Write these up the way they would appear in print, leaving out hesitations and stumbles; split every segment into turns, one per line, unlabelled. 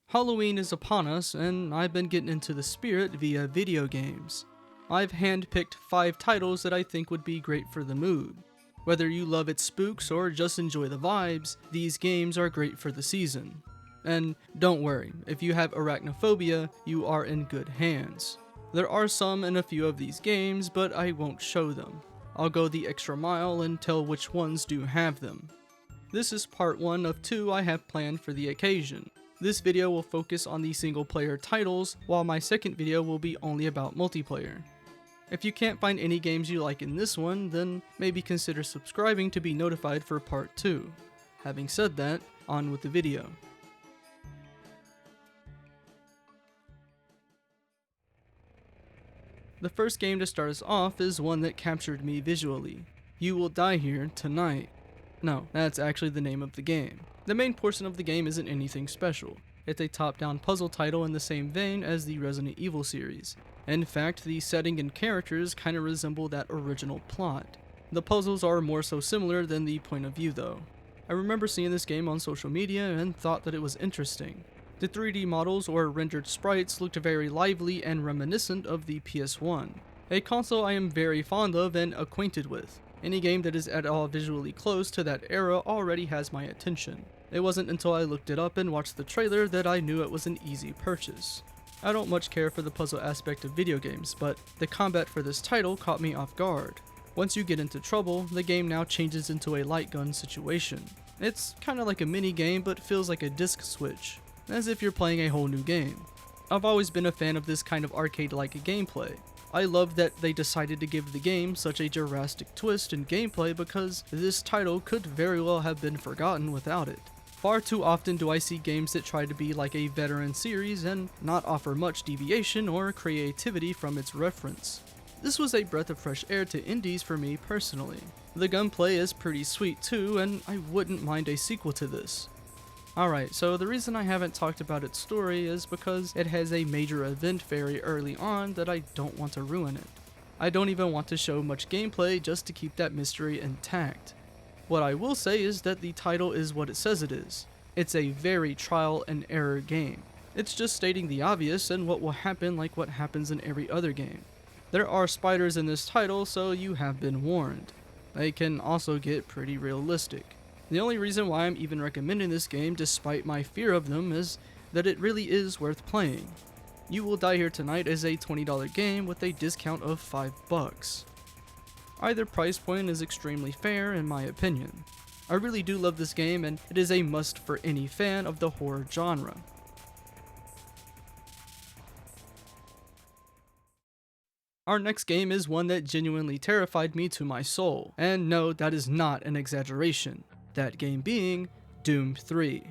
Halloween is upon us, and I've been getting into the spirit via video games. I've handpicked 5 titles that I think would be great for the mood. Whether you love its spooks or just enjoy the vibes, these games are great for the season. And don't worry, if you have arachnophobia, you are in good hands. There are some in a few of these games, but I won't show them. I'll go the extra mile and tell which ones do have them. This is part 1 of 2 I have planned for the occasion. This video will focus on the single player titles, while my second video will be only about multiplayer. If you can't find any games you like in this one, then maybe consider subscribing to be notified for part 2. Having said that, on with the video. The first game to start us off is one that captured me visually. You Will Die Here Tonight. No, that's actually the name of the game. The main portion of the game isn't anything special. It's a top-down puzzle title in the same vein as the Resident Evil series. In fact, the setting and characters kinda resemble that original plot. The puzzles are more so similar than the point of view though. I remember seeing this game on social media and thought that it was interesting. The 3D models or rendered sprites looked very lively and reminiscent of the PS1, a console I am very fond of and acquainted with. Any game that is at all visually close to that era already has my attention. It wasn't until I looked it up and watched the trailer that I knew it was an easy purchase. I don't much care for the puzzle aspect of video games, but the combat for this title caught me off guard. Once you get into trouble, the game now changes into a light gun situation. It's kinda like a mini game, but feels like a disc switch, as if you're playing a whole new game. I've always been a fan of this kind of arcade-like gameplay. I love that they decided to give the game such a drastic twist in gameplay because this title could very well have been forgotten without it. Far too often do I see games that try to be like a veteran series and not offer much deviation or creativity from its reference. This was a breath of fresh air to indies for me personally. The gunplay is pretty sweet too, and I wouldn't mind a sequel to this. Alright, so the reason I haven't talked about its story is because it has a major event very early on that I don't want to ruin it. I don't even want to show much gameplay just to keep that mystery intact. What I will say is that the title is what it says it is. It's a very trial and error game. It's just stating the obvious and what will happen like what happens in every other game. There are spiders in this title, so you have been warned. They can also get pretty realistic. The only reason why I'm even recommending this game despite my fear of them is that it really is worth playing. You Will Die Here Tonight is a $20 game with a discount of $5. Either price point is extremely fair in my opinion. I really do love this game and it is a must for any fan of the horror genre. Our next game is one that genuinely terrified me to my soul, and no, that is not an exaggeration. That game being Doom 3.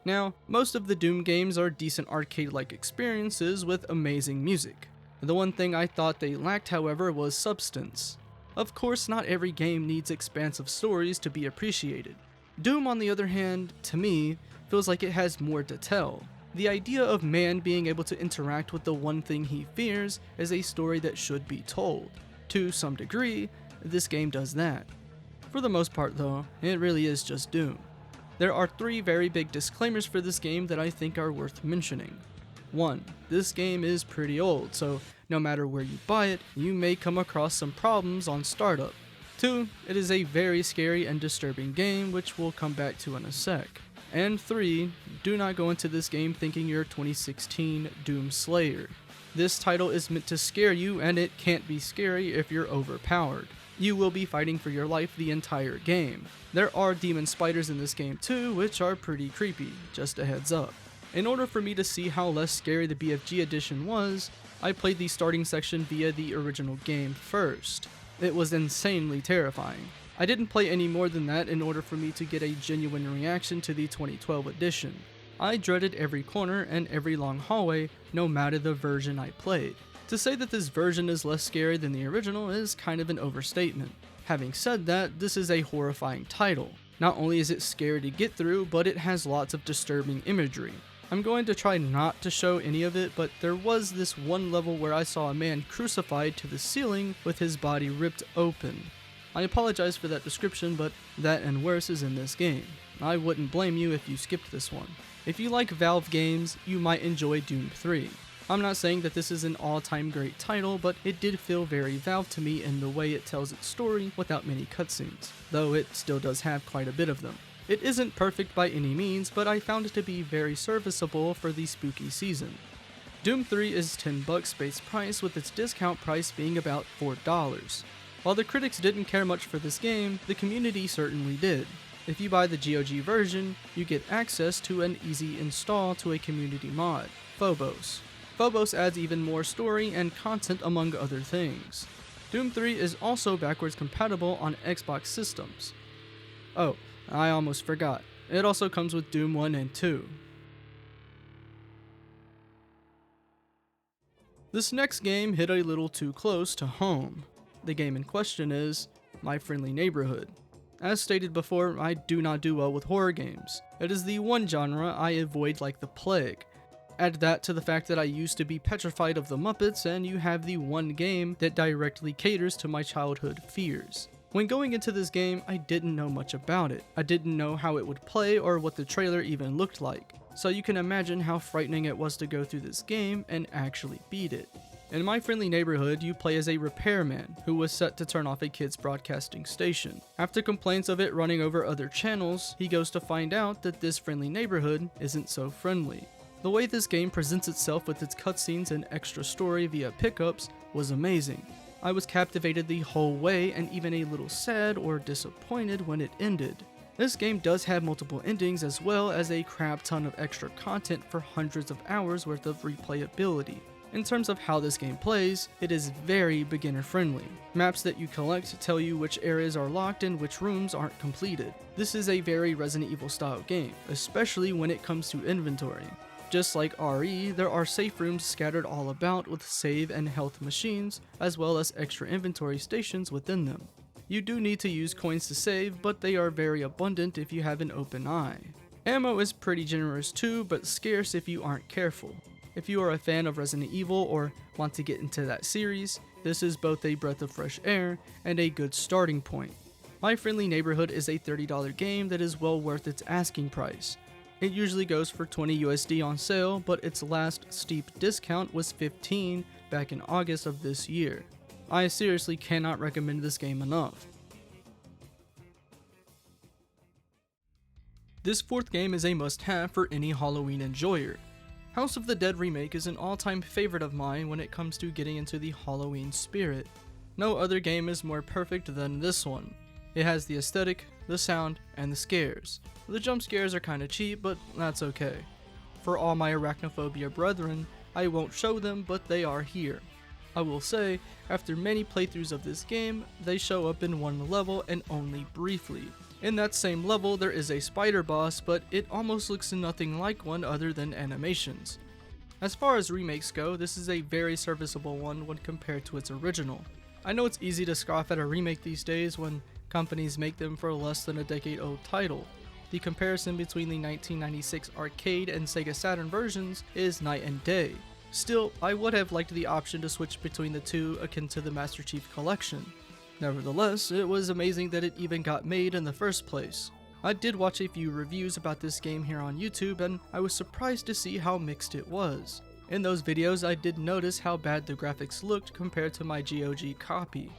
Now, most of the Doom games are decent arcade-like experiences with amazing music. The one thing I thought they lacked, however, was substance. Of course, not every game needs expansive stories to be appreciated. Doom, on the other hand, to me, feels like it has more to tell. The idea of man being able to interact with the one thing he fears is a story that should be told. To some degree, this game does that. For the most part though, it really is just Doom. There are 3 very big disclaimers for this game that I think are worth mentioning. 1. This game is pretty old, so no matter where you buy it, you may come across some problems on startup. 2. It is a very scary and disturbing game, which we'll come back to in a sec. And 3. Do not go into this game thinking you're 2016 Doom Slayer. This title is meant to scare you, and it can't be scary if you're overpowered. You will be fighting for your life the entire game. There are demon spiders in this game too, which are pretty creepy, just a heads up. In order for me to see how less scary the BFG edition was, I played the starting section via the original game first. It was insanely terrifying. I didn't play any more than that in order for me to get a genuine reaction to the 2012 edition. I dreaded every corner and every long hallway, no matter the version I played. To say that this version is less scary than the original is kind of an overstatement. Having said that, this is a horrifying title. Not only is it scary to get through, but it has lots of disturbing imagery. I'm going to try not to show any of it, but there was this one level where I saw a man crucified to the ceiling with his body ripped open. I apologize for that description, but that and worse is in this game. I wouldn't blame you if you skipped this one. If you like Valve games, you might enjoy Doom 3. I'm not saying that this is an all-time great title, but it did feel very Valve to me in the way it tells its story without many cutscenes, though it still does have quite a bit of them. It isn't perfect by any means, but I found it to be very serviceable for the spooky season. Doom 3 is $10 base price, with its discount price being about $4. While the critics didn't care much for this game, the community certainly did. If you buy the GOG version, you get access to an easy install to a community mod, Phobos. Phobos adds even more story and content among other things. Doom 3 is also backwards compatible on Xbox systems. Oh, I almost forgot. It also comes with Doom 1 and 2. This next game hit a little too close to home. The game in question is My Friendly Neighborhood. As stated before, I do not do well with horror games. It is the one genre I avoid like the plague. Add that to the fact that I used to be petrified of the Muppets, and you have the one game that directly caters to my childhood fears. When going into this game, I didn't know much about it. I didn't know how it would play or what the trailer even looked like. So you can imagine how frightening it was to go through this game and actually beat it. In My Friendly Neighborhood, you play as a repairman who was set to turn off a kid's broadcasting station. After complaints of it running over other channels, he goes to find out that this friendly neighborhood isn't so friendly. The way this game presents itself with its cutscenes and extra story via pickups was amazing. I was captivated the whole way and even a little sad or disappointed when it ended. This game does have multiple endings as well as a crap ton of extra content for hundreds of hours worth of replayability. In terms of how this game plays, it is very beginner friendly. Maps that you collect tell you which areas are locked and which rooms aren't completed. This is a very Resident Evil style game, especially when it comes to inventory. Just like RE, there are safe rooms scattered all about with save and health machines, as well as extra inventory stations within them. You do need to use coins to save, but they are very abundant if you have an open eye. Ammo is pretty generous too, but scarce if you aren't careful. If you are a fan of Resident Evil or want to get into that series, this is both a breath of fresh air and a good starting point. My Friendly Neighborhood is a $30 game that is well worth its asking price. It usually goes for $20 USD on sale, but its last steep discount was $15 back in August of this year. I seriously cannot recommend this game enough. This fourth game is a must-have for any Halloween enjoyer. House of the Dead Remake is an all-time favorite of mine when it comes to getting into the Halloween spirit. No other game is more perfect than this one. It has the aesthetic, the sound, and the scares. The jump scares are kinda cheap, but that's okay. For all my arachnophobia brethren, I won't show them, but they are here. I will say, after many playthroughs of this game, they show up in one level and only briefly. In that same level there is a spider boss, but it almost looks nothing like one other than animations. As far as remakes go, this is a very serviceable one when compared to its original. I know it's easy to scoff at a remake these days when companies make them for less than a decade-old title. The comparison between the 1996 arcade and Sega Saturn versions is night and day. Still, I would have liked the option to switch between the two akin to the Master Chief Collection. Nevertheless, it was amazing that it even got made in the first place. I did watch a few reviews about this game here on YouTube, and I was surprised to see how mixed it was. In those videos, I did notice how bad the graphics looked compared to my GOG copy.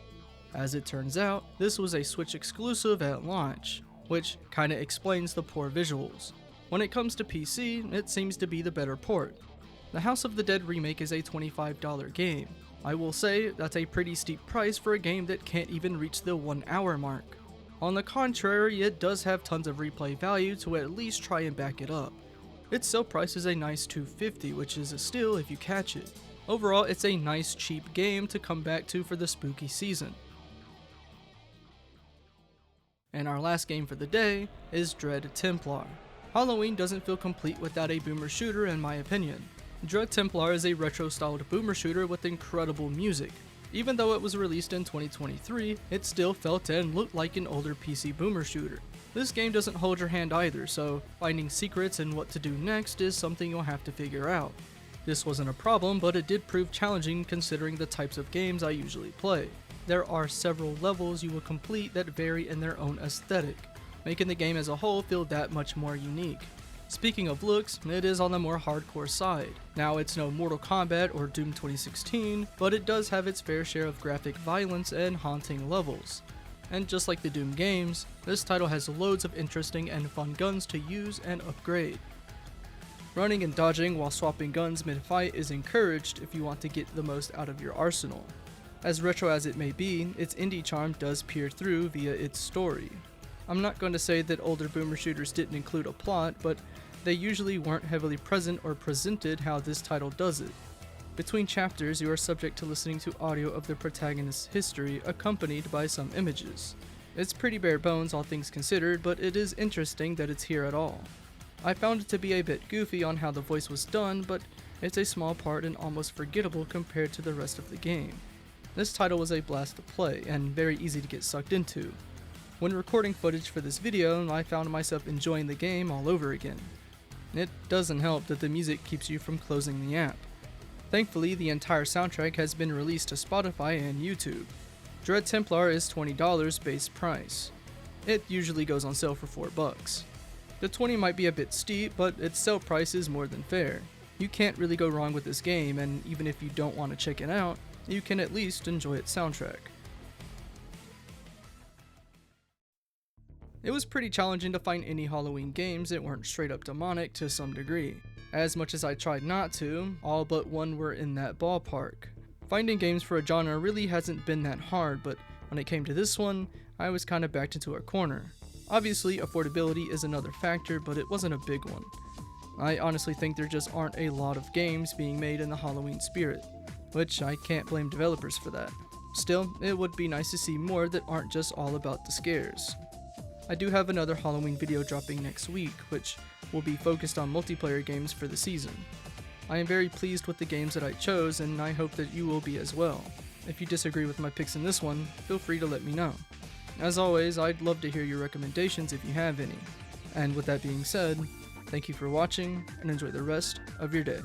As it turns out, this was a Switch exclusive at launch, which kinda explains the poor visuals. When it comes to PC, it seems to be the better port. The House of the Dead Remake is a $25 game. I will say that's a pretty steep price for a game that can't even reach the 1 hour mark. On the contrary, it does have tons of replay value to at least try and back it up. Its sale price is a nice $250, which is a steal if you catch it. Overall, it's a nice cheap game to come back to for the spooky season. And our last game for the day is Dread Templar. Halloween doesn't feel complete without a boomer shooter in my opinion. Dread Templar is a retro-styled boomer shooter with incredible music. Even though it was released in 2023, it still felt and looked like an older PC boomer shooter. This game doesn't hold your hand either, so finding secrets and what to do next is something you'll have to figure out. This wasn't a problem, but it did prove challenging considering the types of games I usually play. There are several levels you will complete that vary in their own aesthetic, making the game as a whole feel that much more unique. Speaking of looks, it is on the more hardcore side. Now, it's no Mortal Kombat or Doom 2016, but it does have its fair share of graphic violence and haunting levels. And just like the Doom games, this title has loads of interesting and fun guns to use and upgrade. Running and dodging while swapping guns mid-fight is encouraged if you want to get the most out of your arsenal. As retro as it may be, its indie charm does peer through via its story. I'm not going to say that older boomer shooters didn't include a plot, but they usually weren't heavily present or presented how this title does it. Between chapters, you are subject to listening to audio of the protagonist's history accompanied by some images. It's pretty bare bones all things considered, but it is interesting that it's here at all. I found it to be a bit goofy on how the voice was done, but it's a small part and almost forgettable compared to the rest of the game. This title was a blast to play, and very easy to get sucked into. When recording footage for this video, I found myself enjoying the game all over again. It doesn't help that the music keeps you from closing the app. Thankfully, the entire soundtrack has been released to Spotify and YouTube. Dread Templar is $20 base price. It usually goes on sale for $4. The 20 might be a bit steep, but its sale price is more than fair. You can't really go wrong with this game, and even if you don't want to check it out, you can at least enjoy its soundtrack. It was pretty challenging to find any Halloween games that weren't straight up demonic to some degree. As much as I tried not to, all but one were in that ballpark. Finding games for a genre really hasn't been that hard, but when it came to this one, I was kinda backed into a corner. Obviously, affordability is another factor, but it wasn't a big one. I honestly think there just aren't a lot of games being made in the Halloween spirit, which I can't blame developers for that. Still, it would be nice to see more that aren't just all about the scares. I do have another Halloween video dropping next week, which will be focused on multiplayer games for the season. I am very pleased with the games that I chose, and I hope that you will be as well. If you disagree with my picks in this one, feel free to let me know. As always, I'd love to hear your recommendations if you have any. And with that being said, thank you for watching, and enjoy the rest of your day.